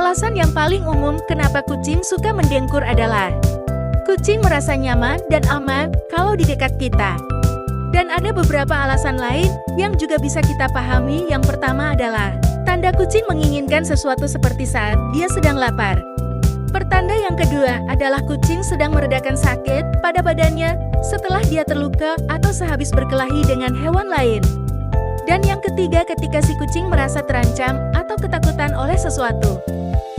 Alasan yang paling umum kenapa kucing suka mendengkur adalah kucing merasa nyaman dan aman kalau di dekat kita. Dan ada beberapa alasan lain yang juga bisa kita pahami. Yang pertama adalah tanda kucing menginginkan sesuatu seperti saat dia sedang lapar. Pertanda yang kedua adalah kucing sedang meredakan sakit pada badannya setelah dia terluka atau sehabis berkelahi dengan hewan lain. Dan yang ketiga, ketika si kucing merasa terancam atau ketakutan oleh sesuatu.